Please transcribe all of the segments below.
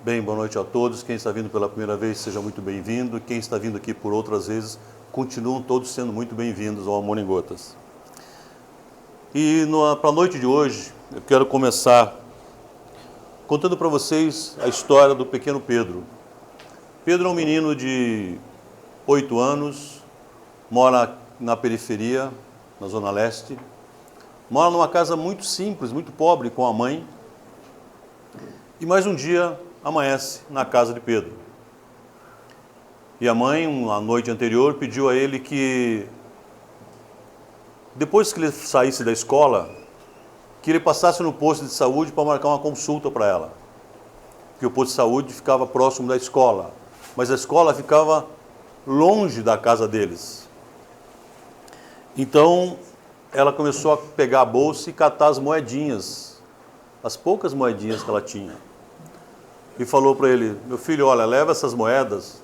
Bem, boa noite a todos. Quem está vindo pela primeira vez, seja muito bem-vindo. Quem está vindo aqui por outras vezes, continuam todos sendo muito bem-vindos ao Amor em Gotas. E para a noite de hoje, eu quero começar contando para vocês a história do pequeno Pedro. Pedro é um menino de 8 anos, mora na periferia, na Zona Leste. Mora numa casa muito simples, muito pobre, com a mãe. E mais um dia amanhece na casa de Pedro. E a mãe, na noite anterior, pediu a ele que, depois que ele saísse da escola, que ele passasse no posto de saúde para marcar uma consulta para ela. Porque o posto de saúde ficava próximo da escola, mas a escola ficava longe da casa deles. Então, ela começou a pegar a bolsa e catar as moedinhas, as poucas moedinhas que ela tinha. E falou para ele: meu filho, olha, leva essas moedas,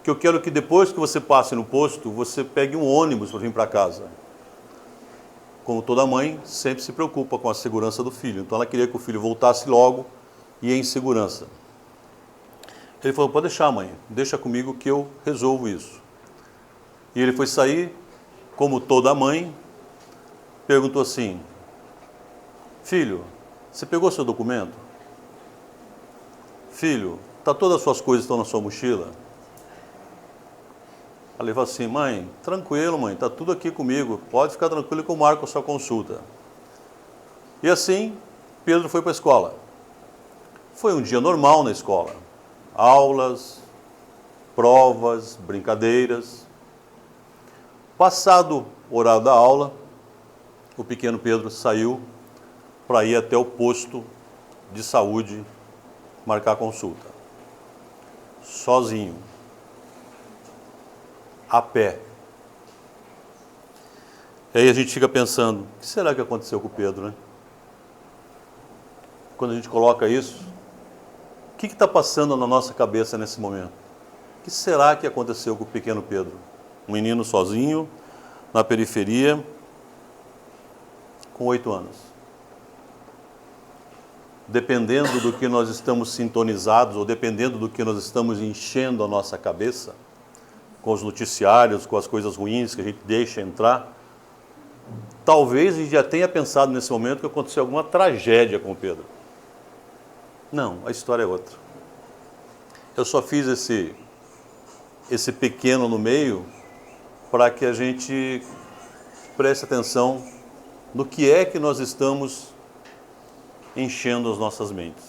que eu quero que depois que você passe no posto, você pegue um ônibus para vir para casa. Como toda mãe, sempre se preocupa com a segurança do filho. Então ela queria que o filho voltasse logo e em segurança. Ele falou: pode deixar, mãe, deixa comigo que eu resolvo isso. E ele foi sair, como toda mãe, perguntou assim: filho, você pegou seu documento? Filho, todas as suas coisas estão na sua mochila? Ela falou assim: mãe, tranquilo, mãe, está tudo aqui comigo, pode ficar tranquilo que eu marco a sua consulta. E assim, Pedro foi para a escola. Foi um dia normal na escola. Aulas, provas, brincadeiras. Passado o horário da aula, o pequeno Pedro saiu para ir até o posto de saúde marcar a consulta. Sozinho. A pé. E aí a gente fica pensando: o que será que aconteceu com o Pedro, né? Quando a gente coloca isso, o que está passando na nossa cabeça nesse momento? O que será que aconteceu com o pequeno Pedro? Um menino sozinho, na periferia, com 8 anos. Dependendo do que nós estamos sintonizados, ou dependendo do que nós estamos enchendo a nossa cabeça, com os noticiários, com as coisas ruins que a gente deixa entrar, talvez a gente já tenha pensado nesse momento que aconteceu alguma tragédia com o Pedro. Não, a história é outra. Eu só fiz esse pequeno no meio para que a gente preste atenção no que é que nós estamos enchendo as nossas mentes.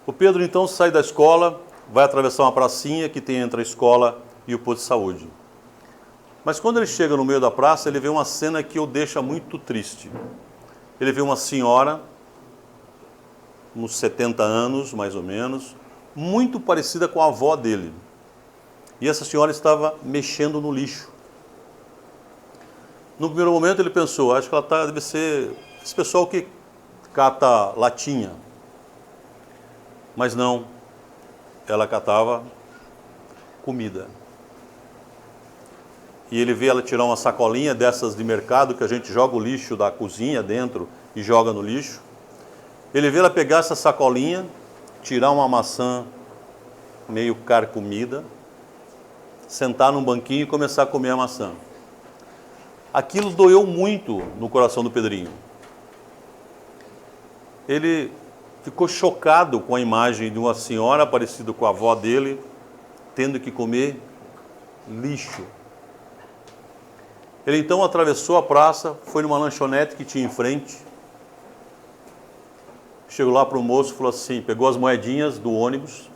O Pedro então sai da escola, vai atravessar uma pracinha que tem entre a escola e o posto de saúde. Mas quando ele chega no meio da praça, ele vê uma cena que o deixa muito triste. Ele vê uma senhora, uns 70 anos, mais ou menos, muito parecida com a avó dele. E essa senhora estava mexendo no lixo. No primeiro momento ele pensou: acho que ela deve ser esse pessoal que cata latinha. Mas não, ela catava comida. E ele vê ela tirar uma sacolinha dessas de mercado, que a gente joga o lixo da cozinha dentro e joga no lixo. Ele vê ela pegar essa sacolinha, tirar uma maçã meio carcomida, sentar num banquinho e começar a comer a maçã. Aquilo doeu muito no coração do Pedrinho. Ele ficou chocado com a imagem de uma senhora parecida com a avó dele, tendo que comer lixo. Ele então atravessou a praça, foi numa lanchonete que tinha em frente, chegou lá para o moço e falou assim, pegou as moedinhas do ônibus,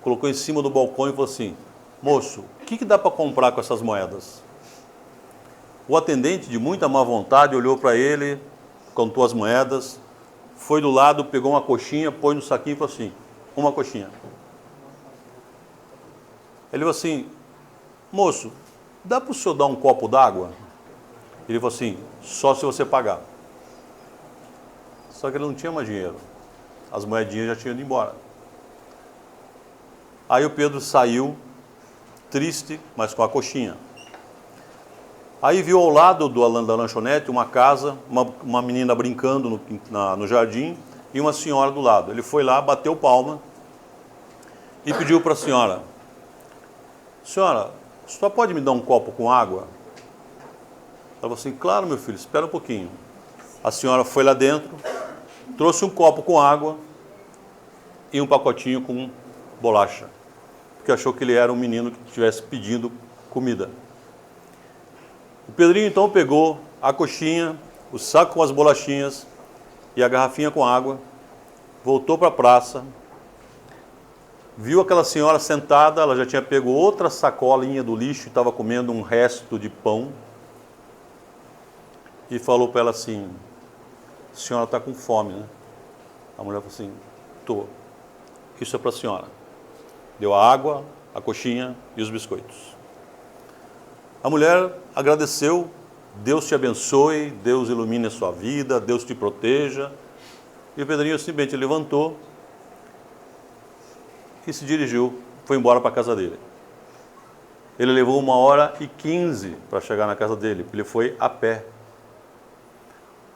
colocou em cima do balcão e falou assim: moço, o que dá para comprar com essas moedas? O atendente, de muita má vontade, olhou para ele, contou as moedas, foi do lado, pegou uma coxinha, pôs no saquinho e falou assim: uma coxinha. Ele falou assim: moço, dá para o senhor dar um copo d'água? Ele falou assim: só se você pagar. Só que ele não tinha mais dinheiro. As moedinhas já tinham ido embora. Aí o Pedro saiu, triste, mas com a coxinha. Aí viu ao lado da lanchonete uma casa, uma menina brincando no jardim, e uma senhora do lado. Ele foi lá, bateu palma e pediu para a senhora: senhora, a senhora pode me dar um copo com água? Ela falou assim: claro, meu filho, espera um pouquinho. A senhora foi lá dentro, trouxe um copo com água e um pacotinho com bolacha, porque achou que ele era um menino que estivesse pedindo comida. O Pedrinho então pegou a coxinha, o saco com as bolachinhas e a garrafinha com água, voltou para a praça, viu aquela senhora sentada, ela já tinha pego outra sacolinha do lixo e estava comendo um resto de pão, e falou para ela assim: a senhora está com fome, né? A mulher falou assim: tô. Isso é para a senhora. Deu a água, a coxinha e os biscoitos. A mulher agradeceu: Deus te abençoe, Deus ilumine a sua vida, Deus te proteja. E o Pedrinho simplesmente levantou e se dirigiu, foi embora para a casa dele. Ele levou 1h15 para chegar na casa dele, porque ele foi a pé.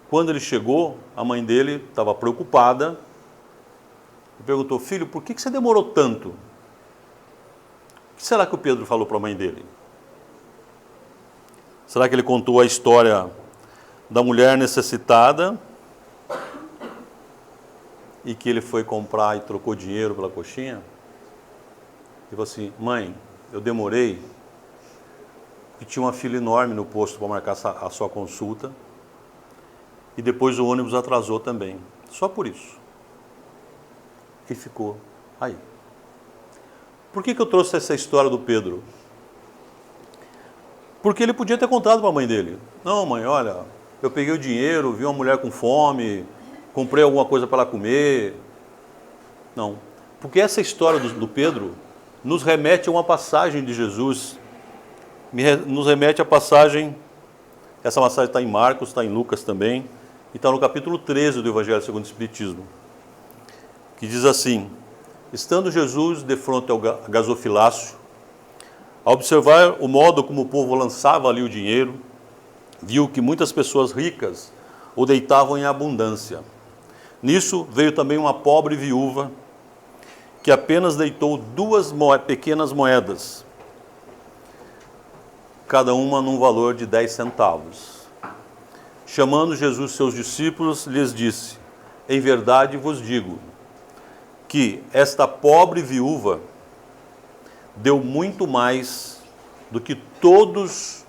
Quando ele chegou, a mãe dele estava preocupada e perguntou: filho, por que você demorou tanto? O que será que o Pedro falou para a mãe dele? Será que ele contou a história da mulher necessitada e que ele foi comprar e trocou dinheiro pela coxinha? Ele falou assim: mãe, eu demorei porque tinha uma fila enorme no posto para marcar a sua consulta e depois o ônibus atrasou também. Só por isso. E ficou aí. Por que eu trouxe essa história do Pedro? Porque ele podia ter contado para a mãe dele: não, mãe, olha, eu peguei o dinheiro, vi uma mulher com fome, comprei alguma coisa para ela comer. Não. Porque essa história do Pedro nos remete a uma passagem de Jesus, nos remete à passagem, essa passagem está em Marcos, está em Lucas também, e está no capítulo 13 do Evangelho segundo o Espiritismo, que diz assim: estando Jesus de frente ao gasofilácio, a observar o modo como o povo lançava ali o dinheiro, viu que muitas pessoas ricas o deitavam em abundância. Nisso veio também uma pobre viúva, que apenas deitou 2 pequenas moedas, cada uma num valor de 10 centavos. Chamando Jesus seus discípulos, lhes disse: em verdade vos digo, que esta pobre viúva deu muito mais do que todos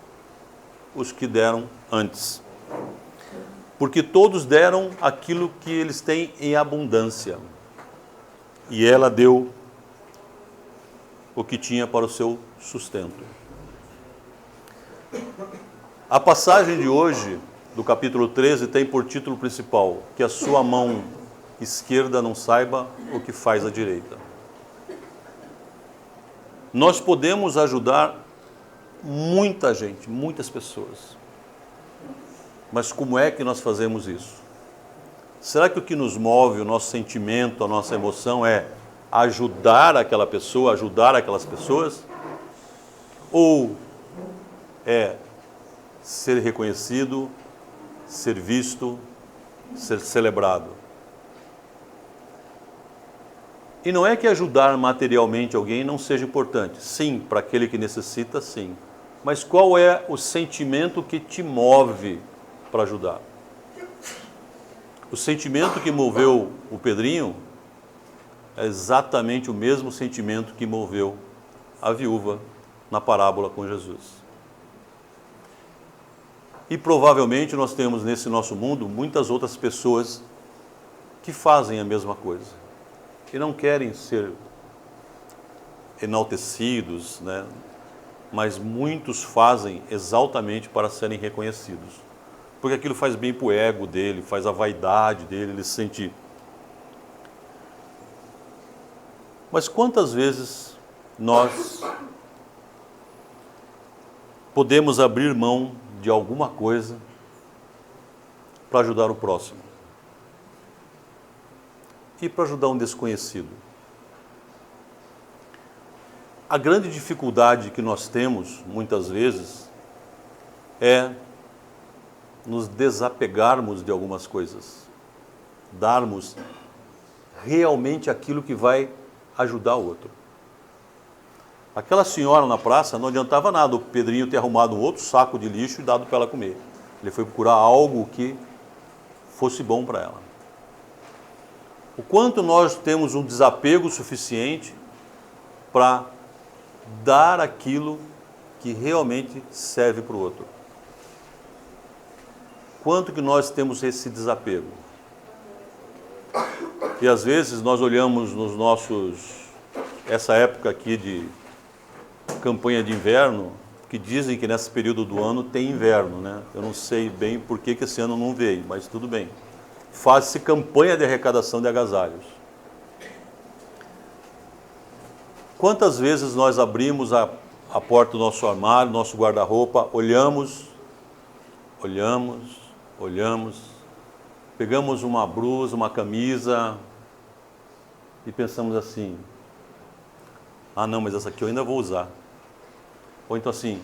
os que deram antes. Porque todos deram aquilo que eles têm em abundância. E ela deu o que tinha para o seu sustento. A passagem de hoje, do capítulo 13, tem por título principal: que a sua mão esquerda não saiba o que faz a direita. Nós podemos ajudar muita gente, muitas pessoas. Mas como é que nós fazemos isso? Será que o que nos move, o nosso sentimento, a nossa emoção é ajudar aquela pessoa, ajudar aquelas pessoas? Ou é ser reconhecido, ser visto, ser celebrado? E não é que ajudar materialmente alguém não seja importante. Sim, para aquele que necessita, sim. Mas qual é o sentimento que te move para ajudar? O sentimento que moveu o Pedrinho é exatamente o mesmo sentimento que moveu a viúva na parábola com Jesus. E provavelmente nós temos nesse nosso mundo muitas outras pessoas que fazem a mesma coisa e não querem ser enaltecidos, né? Mas muitos fazem exatamente para serem reconhecidos, porque aquilo faz bem para o ego dele, faz a vaidade dele, ele se sente. Mas quantas vezes nós podemos abrir mão de alguma coisa para ajudar o próximo e para ajudar um desconhecido? A grande dificuldade que nós temos, muitas vezes, é nos desapegarmos de algumas coisas, darmos realmente aquilo que vai ajudar o outro. Aquela senhora na praça, não adiantava nada o Pedrinho ter arrumado um outro saco de lixo e dado para ela comer. Ele foi procurar algo que fosse bom para ela. O quanto nós temos um desapego suficiente para dar aquilo que realmente serve para o outro. Quanto que nós temos esse desapego? E às vezes nós olhamos nos nossos, essa época aqui de campanha de inverno, que dizem que nesse período do ano tem inverno, né? Eu não sei bem por que esse ano não veio, mas tudo bem. Faz-se campanha de arrecadação de agasalhos. Quantas vezes nós abrimos a porta do nosso armário, nosso guarda-roupa, olhamos, pegamos uma blusa, uma camisa e pensamos assim, ah não, mas essa aqui eu ainda vou usar. Ou então assim,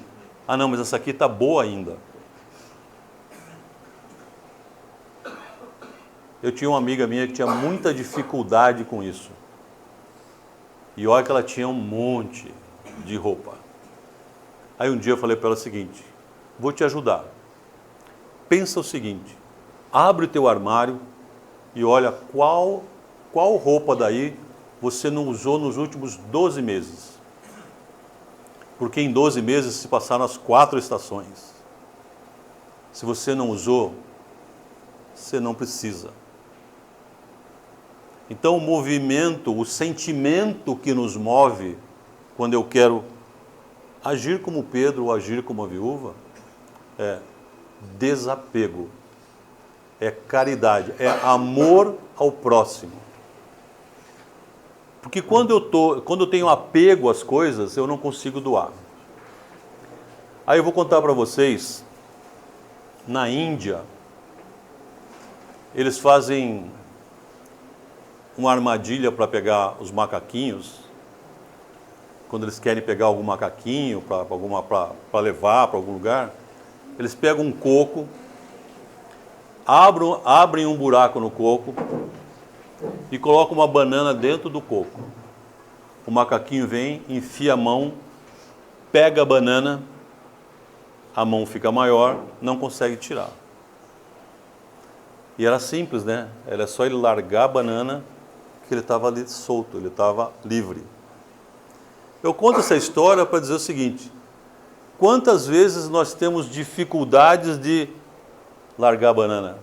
ah não, mas essa aqui está boa ainda. Eu tinha uma amiga minha que tinha muita dificuldade com isso. E olha que ela tinha um monte de roupa. Aí um dia eu falei para ela o seguinte, vou te ajudar. Pensa o seguinte, abre o teu armário e olha qual roupa daí você não usou nos últimos 12 meses. Porque em 12 meses se passaram as 4 estações. Se você não usou, você não precisa. Então o movimento, o sentimento que nos move quando eu quero agir como Pedro ou agir como a viúva, é desapego, é caridade, é amor ao próximo. Porque quando eu tenho apego às coisas, eu não consigo doar. Aí eu vou contar para vocês, na Índia, eles fazem uma armadilha para pegar os macaquinhos, quando eles querem pegar algum macaquinho para levar para algum lugar, eles pegam um coco, abrem um buraco no coco e colocam uma banana dentro do coco. O macaquinho vem, enfia a mão, pega a banana, a mão fica maior, não consegue tirar. E era simples, né? Era só ele largar a banana que ele estava ali solto, ele estava livre. Eu conto essa história para dizer o seguinte, quantas vezes nós temos dificuldades de largar a banana?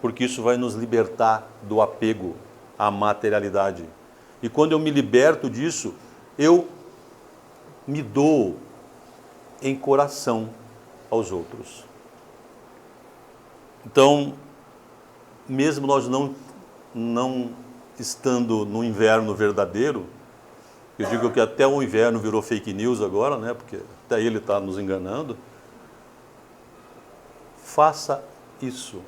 Porque isso vai nos libertar do apego à materialidade. E quando eu me liberto disso, eu me dou em coração aos outros. Então, mesmo nós não estando no inverno verdadeiro, eu digo que até o inverno virou fake news agora, né? Porque até ele está nos enganando. Faça isso.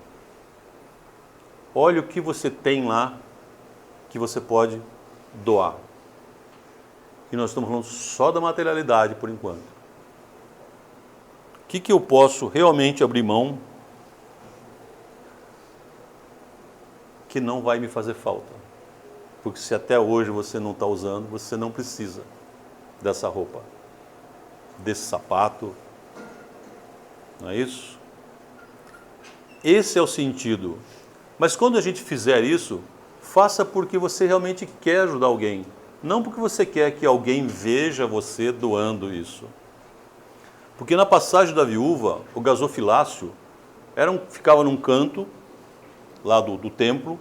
Olha o que você tem lá que você pode doar. E nós estamos falando só da materialidade por enquanto. O que eu posso realmente abrir mão que não vai me fazer falta? Porque se até hoje você não está usando, você não precisa dessa roupa, desse sapato. Não é isso? Esse é o sentido. Mas quando a gente fizer isso, faça porque você realmente quer ajudar alguém. Não porque você quer que alguém veja você doando isso. Porque na passagem da viúva, o gasofilácio ficava num canto lá do templo,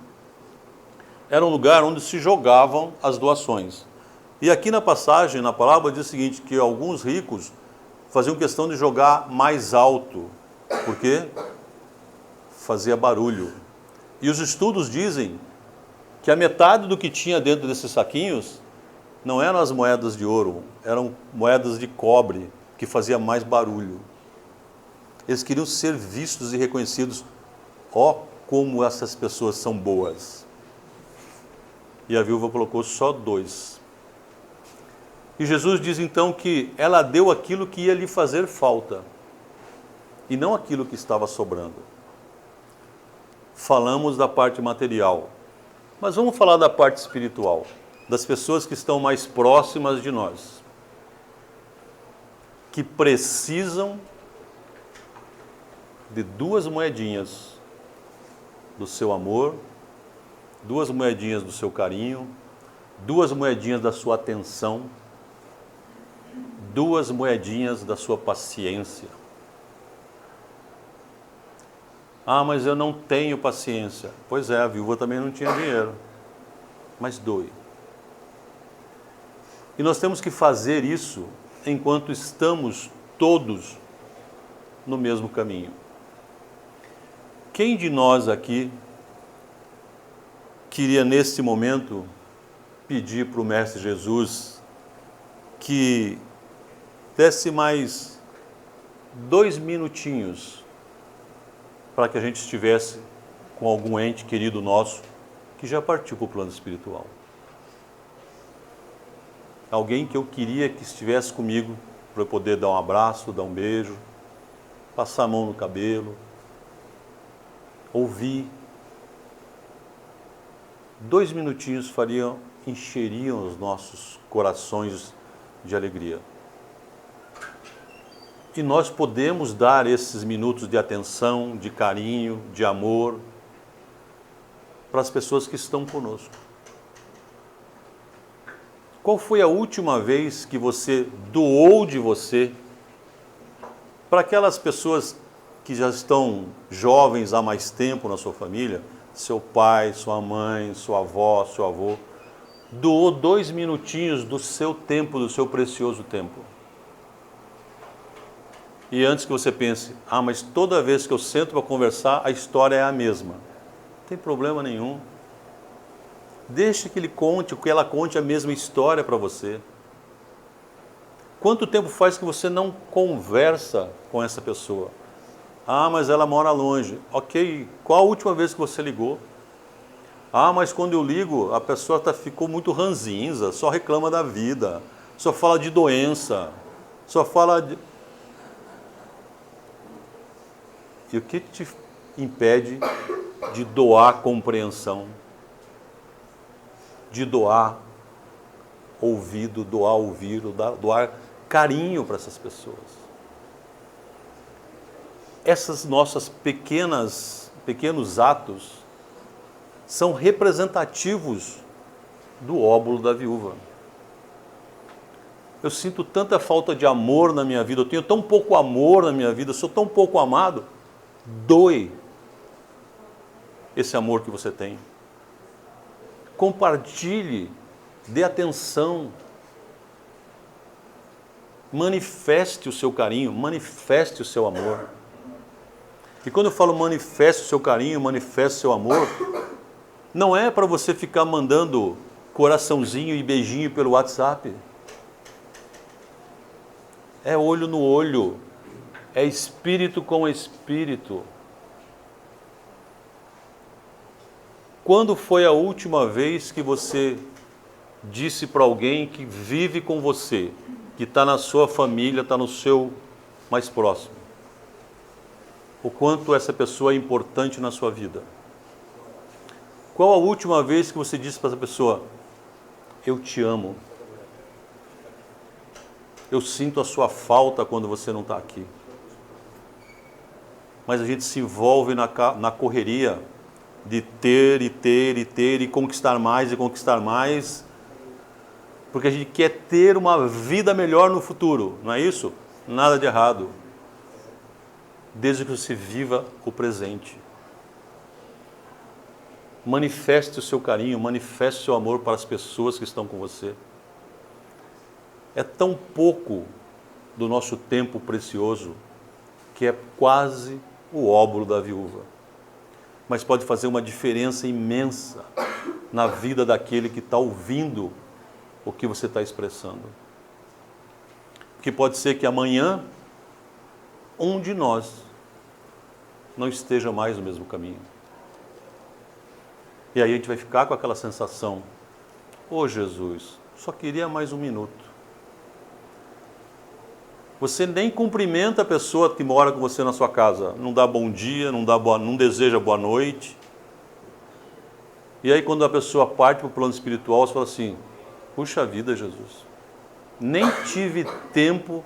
era um lugar onde se jogavam as doações. E aqui na passagem, na parábola, diz o seguinte, que alguns ricos faziam questão de jogar mais alto, porque fazia barulho. E os estudos dizem que a metade do que tinha dentro desses saquinhos não eram as moedas de ouro, eram moedas de cobre, que fazia mais barulho. Eles queriam ser vistos e reconhecidos. Ó, como essas pessoas são boas. E a viúva colocou só 2. E Jesus diz então que ela deu aquilo que ia lhe fazer falta, e não aquilo que estava sobrando. falamos da parte material, mas vamos falar da parte espiritual, das pessoas que estão mais próximas de nós, que precisam de 2 moedinhas do seu amor, 2 moedinhas do seu carinho, 2 moedinhas da sua atenção, 2 moedinhas da sua paciência. Ah, mas eu não tenho paciência. Pois é, a viúva também não tinha dinheiro, mas doe. E nós temos que fazer isso enquanto estamos todos no mesmo caminho. Quem de nós aqui queria neste momento pedir para o Mestre Jesus que desse mais 2 minutinhos para que a gente estivesse com algum ente querido nosso que já partiu para o plano espiritual? Alguém que eu queria que estivesse comigo para eu poder dar um abraço, dar um beijo, passar a mão no cabelo, ouvir. 2 minutinhos encheriam os nossos corações de alegria. E nós podemos dar esses minutos de atenção, de carinho, de amor para as pessoas que estão conosco. Qual foi a última vez que você doou de você para aquelas pessoas que já estão jovens há mais tempo na sua família? Seu pai, sua mãe, sua avó, seu avô. Doou 2 minutinhos do seu tempo, do seu precioso tempo. E antes que você pense, ah, mas toda vez que eu sento para conversar, a história é a mesma. Não tem problema nenhum. Deixe que ele conte, que ela conte a mesma história para você. Quanto tempo faz que você não conversa com essa pessoa? Ah, mas ela mora longe. Ok, qual a última vez que você ligou? Ah, mas quando eu ligo, a pessoa ficou muito ranzinza, só reclama da vida, só fala de doença, só fala de... E o que te impede de doar compreensão, de doar ouvido, doar carinho para essas pessoas? Essas nossas pequenos atos são representativos do óbolo da viúva. Eu sinto tanta falta de amor na minha vida, eu tenho tão pouco amor na minha vida, eu sou tão pouco amado. Doe esse amor que você tem. Compartilhe, dê atenção. Manifeste o seu carinho, manifeste o seu amor. E quando eu falo manifeste o seu carinho, manifeste o seu amor, não é para você ficar mandando coraçãozinho e beijinho pelo WhatsApp. É olho no olho, é espírito com espírito. Quando foi a última vez que você disse para alguém que vive com você, que está na sua família, está no seu mais próximo, o quanto essa pessoa é importante na sua vida? Qual a última vez que você disse para essa pessoa, eu te amo, eu sinto a sua falta quando você não está aqui? Mas a gente se envolve na correria de ter e conquistar mais, porque a gente quer ter uma vida melhor no futuro, não é isso? Nada de errado, desde que você viva o presente. Manifeste o seu carinho, manifeste o seu amor para as pessoas que estão com você. É tão pouco do nosso tempo precioso que é quase o óbolo da viúva, mas pode fazer uma diferença imensa na vida daquele que está ouvindo o que você está expressando. Porque pode ser que amanhã um de nós não esteja mais no mesmo caminho. E aí a gente vai ficar com aquela sensação, ô Jesus, só queria mais 1 minuto. Você nem cumprimenta a pessoa que mora com você na sua casa, não dá bom dia, não deseja boa noite, E aí quando a pessoa parte para o plano espiritual, você fala assim, puxa vida, Jesus, nem tive tempo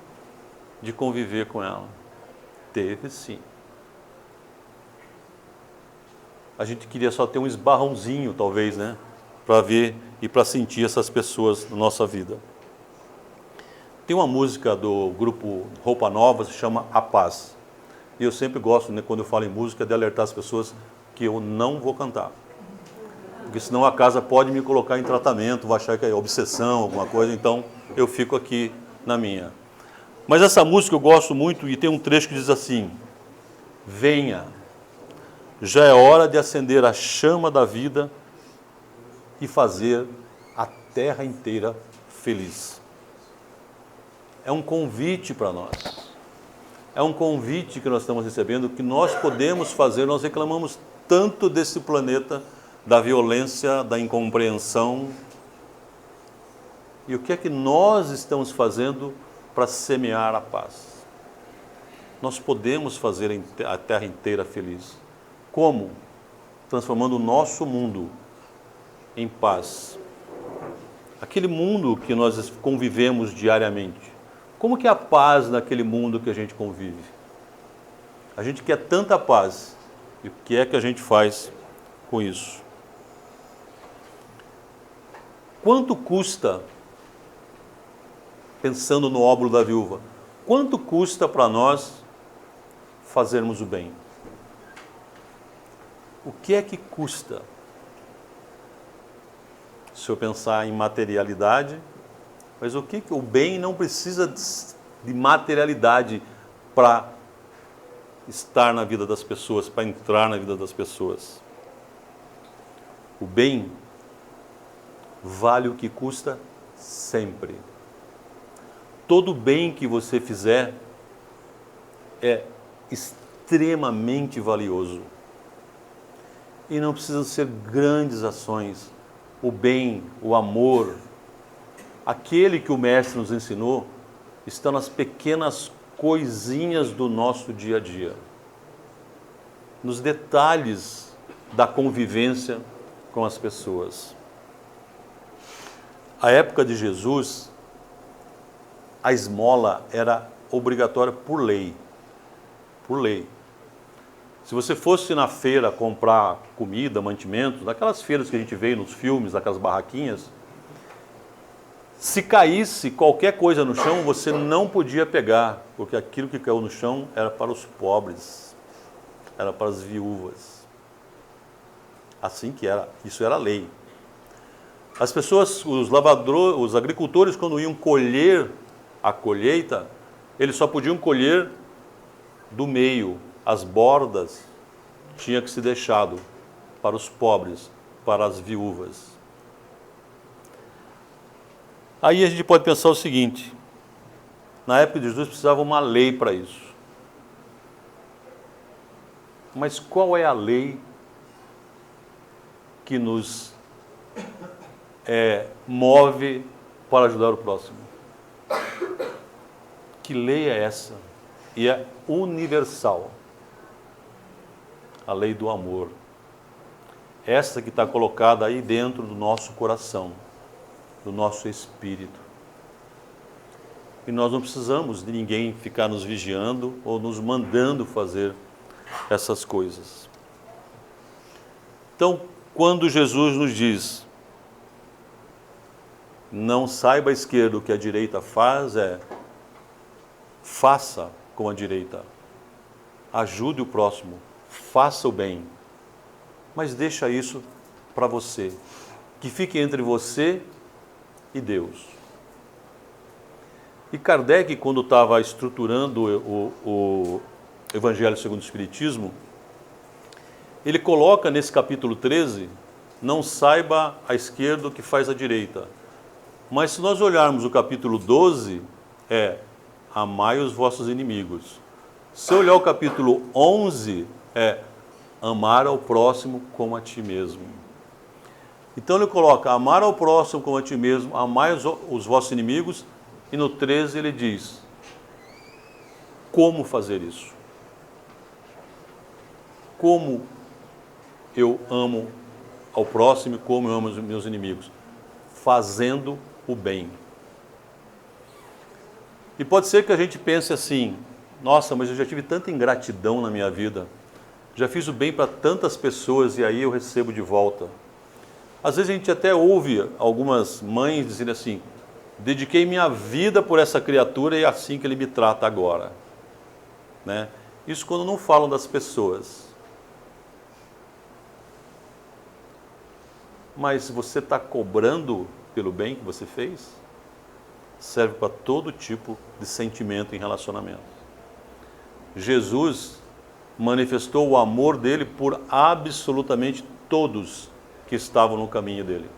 de conviver com ela. Teve sim. A gente queria só ter um esbarrãozinho, talvez, né? Para ver e para sentir essas pessoas na nossa vida. Tem uma música do grupo Roupa Nova, se chama A Paz. E eu sempre gosto, né, quando eu falo em música, de alertar as pessoas que eu não vou cantar. Porque senão a casa pode me colocar em tratamento, vai achar que é obsessão, alguma coisa, então eu fico aqui na minha. Mas essa música eu gosto muito e tem um trecho que diz assim, venha, já é hora de acender a chama da vida e fazer a terra inteira feliz. É um convite para nós. É um convite que nós estamos recebendo, que nós podemos fazer. Nós reclamamos tanto desse planeta, da violência, da incompreensão. E o que é que nós estamos fazendo para semear a paz? Nós podemos fazer a terra inteira feliz. Como? Transformando o nosso mundo em paz. Aquele mundo que nós convivemos diariamente. Como que é a paz naquele mundo que a gente convive? A gente quer tanta paz. E o que é que a gente faz com isso? Quanto custa, pensando no óbolo da viúva, quanto custa para nós fazermos o bem? O que é que custa? Se eu pensar em materialidade, mas o bem não precisa de materialidade para estar na vida das pessoas, para entrar na vida das pessoas. O bem vale o que custa sempre. Todo bem que você fizer é extremamente valioso. E não precisam ser grandes ações. O bem, o amor, aquele que o Mestre nos ensinou, está nas pequenas coisinhas do nosso dia a dia. Nos detalhes da convivência com as pessoas. A época de Jesus, a esmola era obrigatória por lei. Por lei. Se você fosse na feira comprar comida, mantimentos, daquelas feiras que a gente vê nos filmes, daquelas barraquinhas, se caísse qualquer coisa no chão, você não podia pegar, porque aquilo que caiu no chão era para os pobres, era para as viúvas. Assim que era, isso era lei. As pessoas, os agricultores, quando iam colher a colheita, eles só podiam colher do meio. As bordas tinha que ser deixado para os pobres, para as viúvas. Aí a gente pode pensar o seguinte, na época de Jesus precisava uma lei para isso. Mas qual é a lei que nos move para ajudar o próximo? Que lei é essa? E é universal. A lei do amor. Essa que está colocada aí dentro do nosso coração, do nosso espírito. E nós não precisamos de ninguém ficar nos vigiando ou nos mandando fazer essas coisas. Então, quando Jesus nos diz, não saiba a esquerda o que a direita faz, faça com a direita. Ajude o próximo. Faça o bem, mas deixa isso para você, que fique entre você e Deus. E Kardec, quando estava estruturando o Evangelho segundo o Espiritismo, ele coloca nesse capítulo 13, não saiba a esquerda o que faz a direita. Mas se nós olharmos o capítulo 12, amai os vossos inimigos. Se eu olhar o capítulo 11, amar ao próximo como a ti mesmo. Então ele coloca, amar ao próximo como a ti mesmo, amai os vossos inimigos, e no 13 ele diz, como fazer isso? Como eu amo ao próximo como eu amo os meus inimigos, fazendo o bem. E pode ser que a gente pense assim, nossa, mas eu já tive tanta ingratidão na minha vida, já fiz o bem para tantas pessoas e aí eu recebo de volta. Às vezes a gente até ouve algumas mães dizendo assim, dediquei minha vida por essa criatura e é assim que ele me trata agora. Né? Isso quando não falam das pessoas. Mas você está cobrando pelo bem que você fez? Serve para todo tipo de sentimento em relacionamento. Jesus manifestou o amor dele por absolutamente todos que estavam no caminho dele.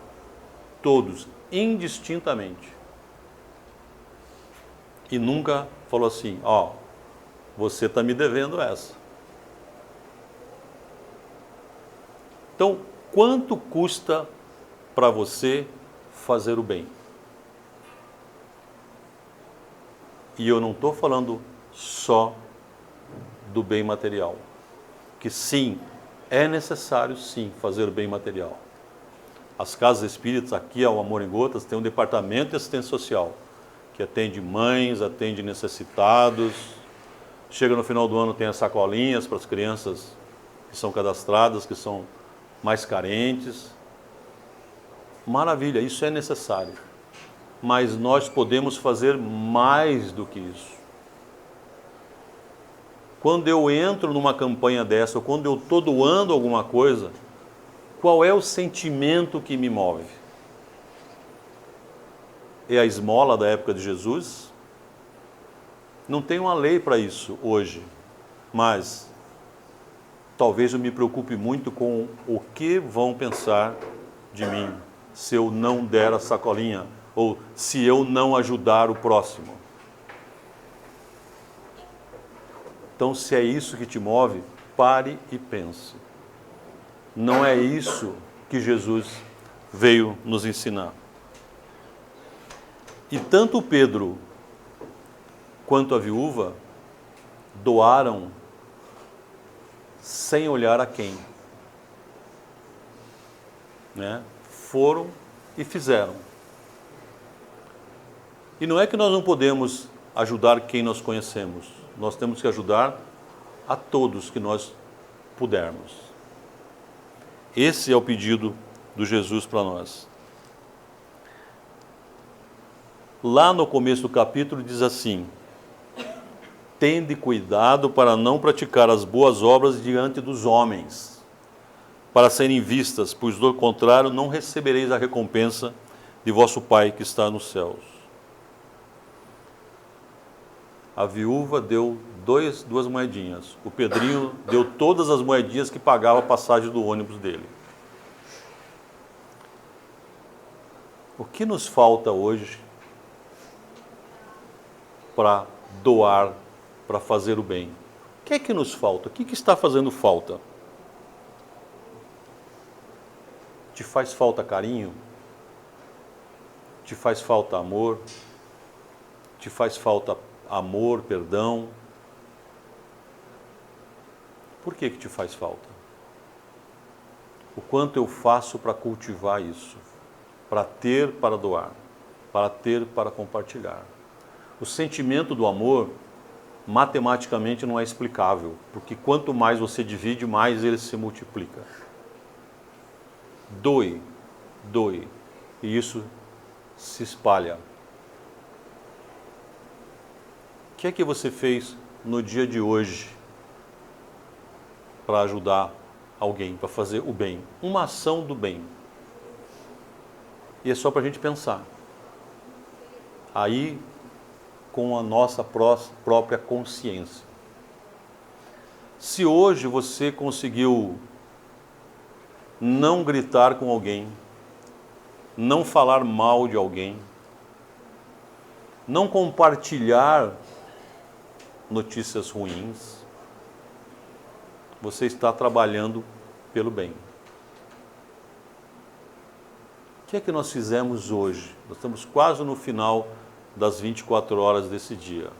Todos, indistintamente. E nunca falou assim, ó, você está me devendo essa. Então, quanto custa para você fazer o bem? E eu não estou falando só do bem material. Que sim, é necessário sim fazer o bem material. As casas espíritas, aqui ao Amor em Gotas, tem um departamento de assistência social, que atende mães, atende necessitados. Chega no final do ano, tem as sacolinhas para as crianças que são cadastradas, que são mais carentes. Maravilha, isso é necessário. Mas nós podemos fazer mais do que isso. Quando eu entro numa campanha dessa, ou quando eu estou doando alguma coisa, qual é o sentimento que me move? É a esmola da época de Jesus? Não tem uma lei para isso hoje, mas talvez eu me preocupe muito com o que vão pensar de mim se eu não der a sacolinha ou se eu não ajudar o próximo. Então, se é isso que te move, pare e pense. Não é isso que Jesus veio nos ensinar. E tanto Pedro quanto a viúva doaram sem olhar a quem. Né? Foram e fizeram. E não é que nós não podemos ajudar quem nós conhecemos. Nós temos que ajudar a todos que nós pudermos. Esse é o pedido do Jesus para nós. Lá no começo do capítulo diz assim: tende cuidado para não praticar as boas obras diante dos homens, para serem vistas, pois do contrário não recebereis a recompensa de vosso Pai que está nos céus. A viúva deu duas moedinhas. O Pedrinho deu todas as moedinhas que pagava a passagem do ônibus dele. O que nos falta hoje para doar, para fazer o bem? O que é que nos falta? O que está fazendo falta? Te faz falta carinho? Te faz falta amor? Te faz falta amor, perdão? Por que te faz falta? O quanto eu faço para cultivar isso? Para ter para doar, para ter para compartilhar. O sentimento do amor, matematicamente, não é explicável, porque quanto mais você divide, mais ele se multiplica. Doe, e isso se espalha. O que é que você fez no dia de hoje para ajudar alguém, para fazer o bem? Uma ação do bem. E é só para a gente pensar. Aí, com a nossa própria consciência. Se hoje você conseguiu não gritar com alguém, não falar mal de alguém, não compartilhar notícias ruins, você está trabalhando pelo bem. O que é que nós fizemos hoje? Nós estamos quase no final das 24 horas desse dia.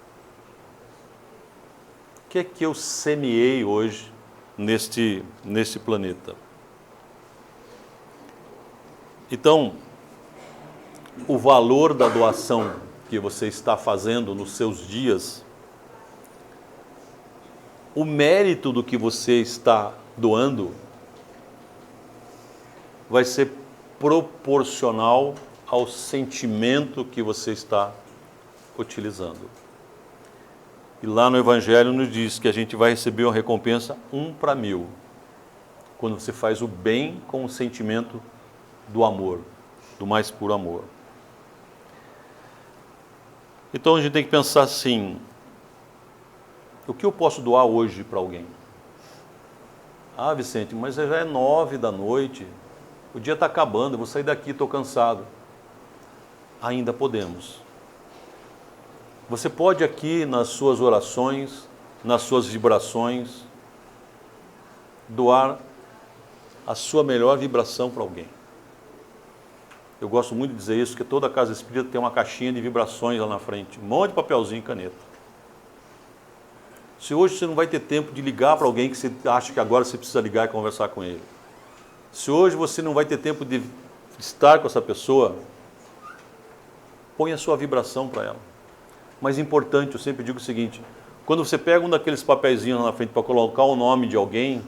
O que é que eu semeei hoje neste planeta? Então, o valor da doação que você está fazendo nos seus dias, o mérito do que você está doando, vai ser proporcional ao sentimento que você está utilizando. E lá no Evangelho nos diz que a gente vai receber uma recompensa 1 para 1000, quando você faz o bem com o sentimento do amor, do mais puro amor. Então a gente tem que pensar assim, o que eu posso doar hoje para alguém? Ah, Vicente, mas já é 9 da noite, o dia está acabando, eu vou sair daqui, estou cansado. Ainda podemos. Você pode aqui, nas suas orações, nas suas vibrações, doar a sua melhor vibração para alguém. Eu gosto muito de dizer isso, que toda casa espírita tem uma caixinha de vibrações lá na frente, um monte de papelzinho e caneta. Se hoje você não vai ter tempo de ligar para alguém que você acha que agora você precisa ligar e conversar com ele, se hoje você não vai ter tempo de estar com essa pessoa, põe a sua vibração para ela. Mas importante, eu sempre digo o seguinte, quando você pega um daqueles papeizinhos lá na frente para colocar o nome de alguém,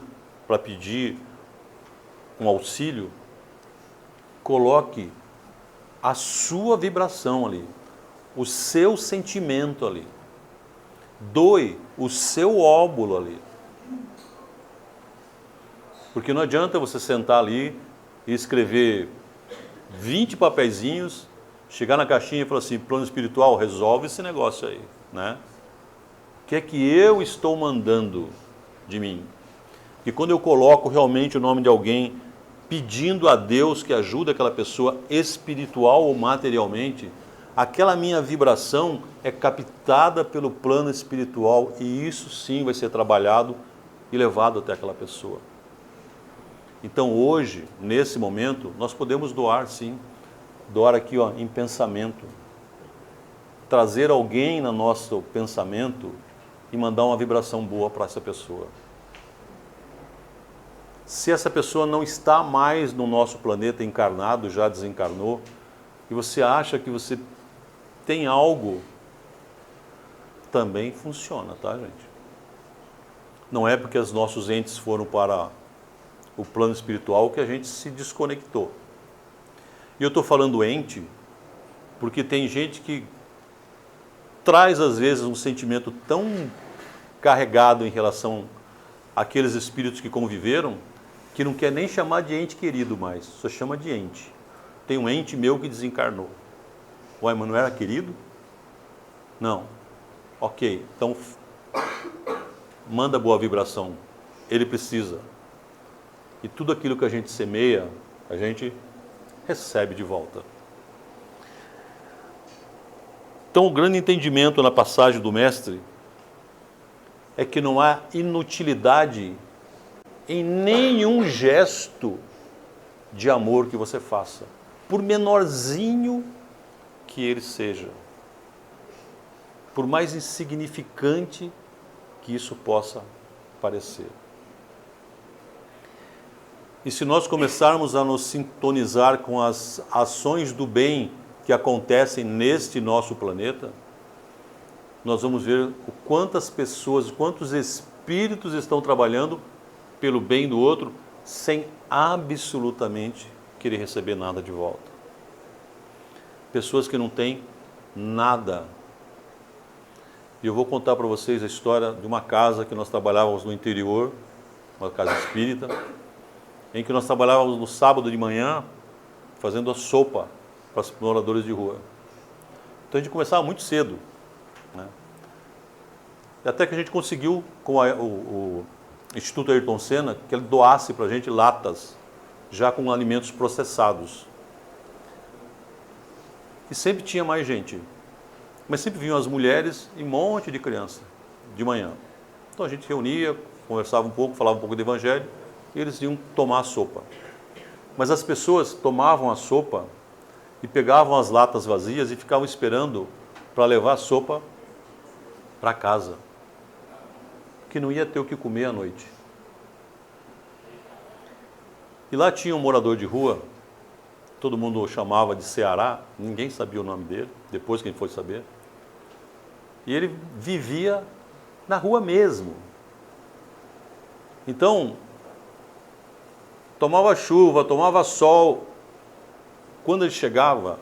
para pedir um auxílio, coloque a sua vibração ali, o seu sentimento ali. Doe o seu óbolo ali. Porque não adianta você sentar ali e escrever 20 papeizinhos, chegar na caixinha e falar assim, plano espiritual, resolve esse negócio aí, né? O que é que eu estou mandando de mim? E quando eu coloco realmente o nome de alguém, pedindo a Deus que ajude aquela pessoa espiritual ou materialmente, aquela minha vibração é captada pelo plano espiritual e isso sim vai ser trabalhado e levado até aquela pessoa. Então hoje, nesse momento, nós podemos doar sim, doar aqui ó, em pensamento, trazer alguém no nosso pensamento e mandar uma vibração boa para essa pessoa. Se essa pessoa não está mais no nosso planeta encarnado, já desencarnou, e você acha que você tem algo, também funciona, tá, gente? Não é porque os nossos entes foram para o plano espiritual que a gente se desconectou. E eu estou falando ente, porque tem gente que traz às vezes um sentimento tão carregado em relação àqueles espíritos que conviveram, que não quer nem chamar de ente querido mais, só chama de ente. Tem um ente meu que desencarnou. Ué, mas não era querido? Não. Ok, então manda boa vibração. Ele precisa. E tudo aquilo que a gente semeia, a gente recebe de volta. Então o grande entendimento na passagem do Mestre é que não há inutilidade em nenhum gesto de amor que você faça, por menorzinho que ele seja, por mais insignificante que isso possa parecer. E se nós começarmos a nos sintonizar com as ações do bem que acontecem neste nosso planeta, nós vamos ver o quantas pessoas, quantos espíritos estão trabalhando pelo bem do outro, sem absolutamente querer receber nada de volta. Pessoas que não têm nada. E eu vou contar para vocês a história de uma casa que nós trabalhávamos no interior, uma casa espírita, em que nós trabalhávamos no sábado de manhã, fazendo a sopa para os moradores de rua. Então a gente começava muito cedo, né? Até que a gente conseguiu, com o Instituto Ayrton Senna, que ele doasse para a gente latas, já com alimentos processados. E sempre tinha mais gente. Mas sempre vinham as mulheres e um monte de criança, de manhã. Então a gente reunia, conversava um pouco, falava um pouco do Evangelho, e eles iam tomar a sopa. Mas as pessoas tomavam a sopa e pegavam as latas vazias e ficavam esperando para levar a sopa para casa, que não ia ter o que comer à noite. E lá tinha um morador de rua todo mundo o chamava de Ceará, ninguém sabia o nome dele, depois que a gente foi saber. E ele vivia na rua mesmo. Então, tomava chuva, tomava sol. Quando ele chegava,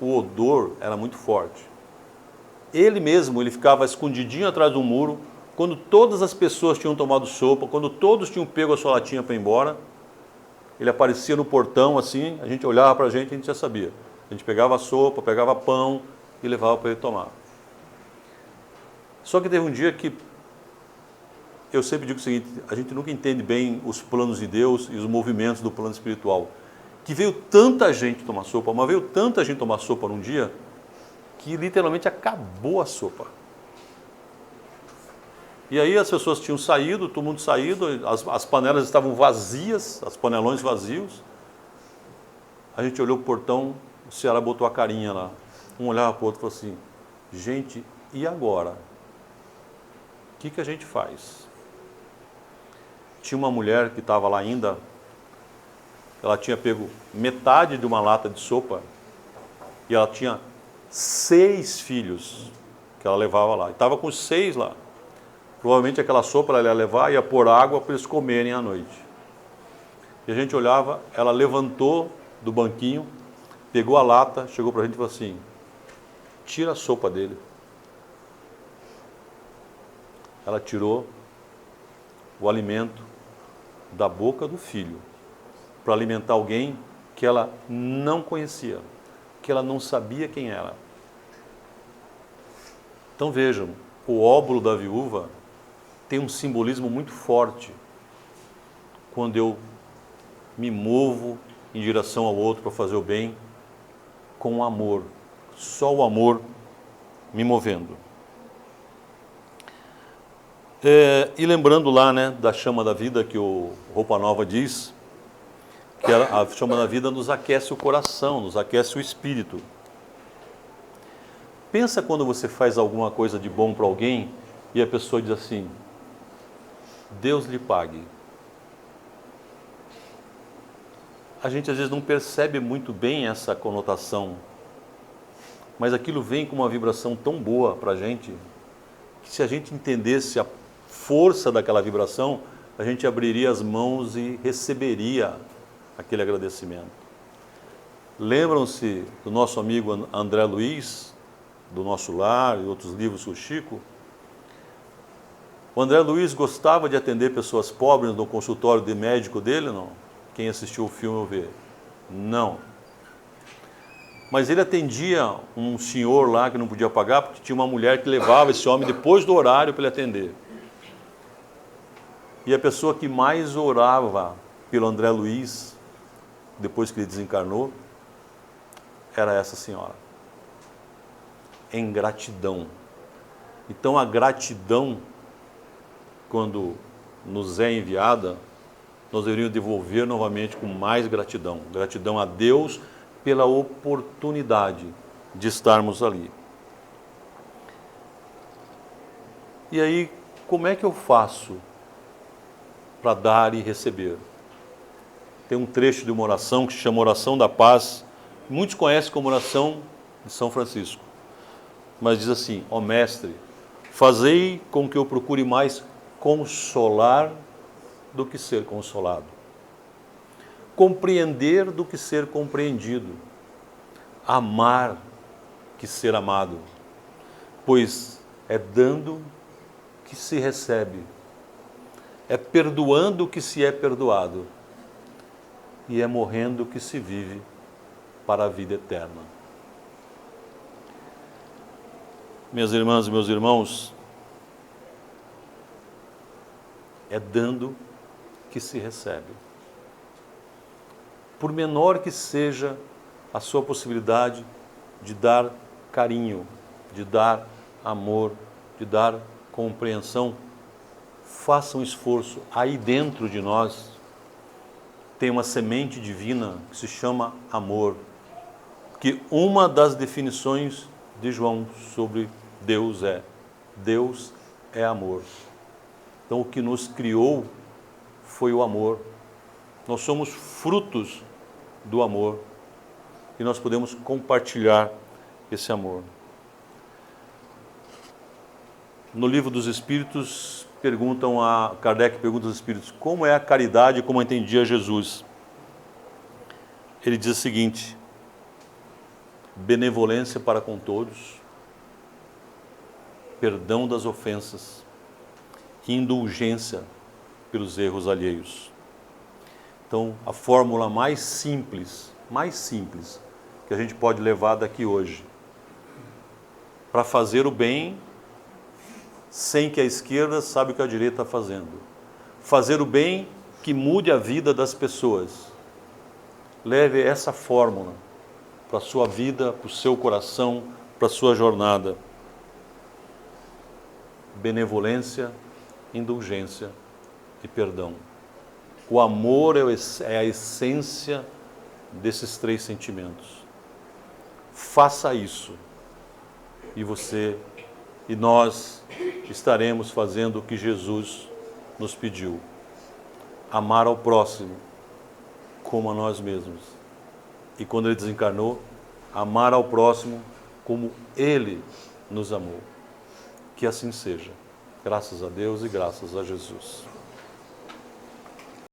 o odor era muito forte. Ele mesmo, ele ficava escondidinho atrás do muro, quando todas as pessoas tinham tomado sopa, quando todos tinham pego a sua latinha para ir embora, ele aparecia no portão assim, a gente olhava para a gente já sabia. A gente pegava a sopa, pegava pão e levava para ele tomar. Só que teve um dia que, eu sempre digo o seguinte, a gente nunca entende bem os planos de Deus e os movimentos do plano espiritual. Que veio tanta gente tomar sopa, mas veio tanta gente tomar sopa num dia, que literalmente acabou a sopa. E aí as pessoas tinham saído, todo mundo saído, as panelas estavam vazias, os panelões vazios. A gente olhou para o portão, o Ceará botou a carinha lá. Um olhava para o outro e falou assim, gente, e agora? O que a gente faz? Tinha uma mulher que estava lá ainda, ela tinha pego metade de uma lata de sopa e ela tinha 6 filhos que ela levava lá. E estava com 6 lá. Provavelmente aquela sopa ela ia levar e ia pôr água para eles comerem à noite. E a gente olhava, ela levantou do banquinho, pegou a lata, chegou para a gente e falou assim, tira a sopa dele. Ela tirou o alimento da boca do filho para alimentar alguém que ela não conhecia, que ela não sabia quem era. Então vejam, o óbolo da viúva tem um simbolismo muito forte quando eu me movo em direção ao outro para fazer o bem com amor, só o amor me movendo. E lembrando lá, né, da chama da vida que o Roupa Nova diz, que a chama da vida nos aquece o coração, nos aquece o espírito. Pensa quando você faz alguma coisa de bom para alguém e a pessoa diz assim, Deus lhe pague. A gente às vezes não percebe muito bem essa conotação, mas aquilo vem com uma vibração tão boa para a gente, que se a gente entendesse a força daquela vibração, a gente abriria as mãos e receberia aquele agradecimento. Lembram-se do nosso amigo André Luiz, do Nosso Lar e outros livros do Chico? O André Luiz gostava de atender pessoas pobres no consultório de médico dele, não? Quem assistiu o filme vê. Não. Mas ele atendia um senhor lá que não podia pagar, porque tinha uma mulher que levava esse homem depois do horário para ele atender. E a pessoa que mais orava pelo André Luiz, depois que ele desencarnou, era essa senhora. Em gratidão. Então a gratidão, quando nos é enviada, nós deveríamos devolver novamente com mais gratidão. Gratidão a Deus pela oportunidade de estarmos ali. E aí, como é que eu faço para dar e receber? Tem um trecho de uma oração que se chama Oração da Paz. Muitos conhecem como oração de São Francisco. Mas diz assim, ó Mestre, fazei com que eu procure mais consolar do que ser consolado. Compreender do que ser compreendido. Amar que ser amado. Pois é dando que se recebe. É perdoando que se é perdoado. E é morrendo que se vive para a vida eterna. Minhas irmãs e meus irmãos, é dando que se recebe. Por menor que seja a sua possibilidade de dar carinho, de dar amor, de dar compreensão, faça um esforço. Aí dentro de nós tem uma semente divina que se chama amor. Que uma das definições de João sobre Deus é amor. Então o que nos criou foi o amor. Nós somos frutos do amor. e nós podemos compartilhar esse amor. No Livro dos Espíritos, Kardec pergunta aos Espíritos, como é a caridade como entendia Jesus? Ele diz o seguinte: benevolência para com todos, perdão das ofensas, indulgência pelos erros alheios. Então, a fórmula mais simples que a gente pode levar daqui hoje, para fazer o bem sem que a esquerda saiba o que a direita está fazendo. Fazer o bem que mude a vida das pessoas. Leve essa fórmula para a sua vida, para o seu coração, para a sua jornada. Benevolência, indulgência e perdão. O amor é a essência desses 3 sentimentos. Faça isso e você e nós estaremos fazendo o que Jesus nos pediu: amar ao próximo como a nós mesmos. E quando ele desencarnou, amar ao próximo como ele nos amou. Que assim seja. Graças a Deus e graças a Jesus.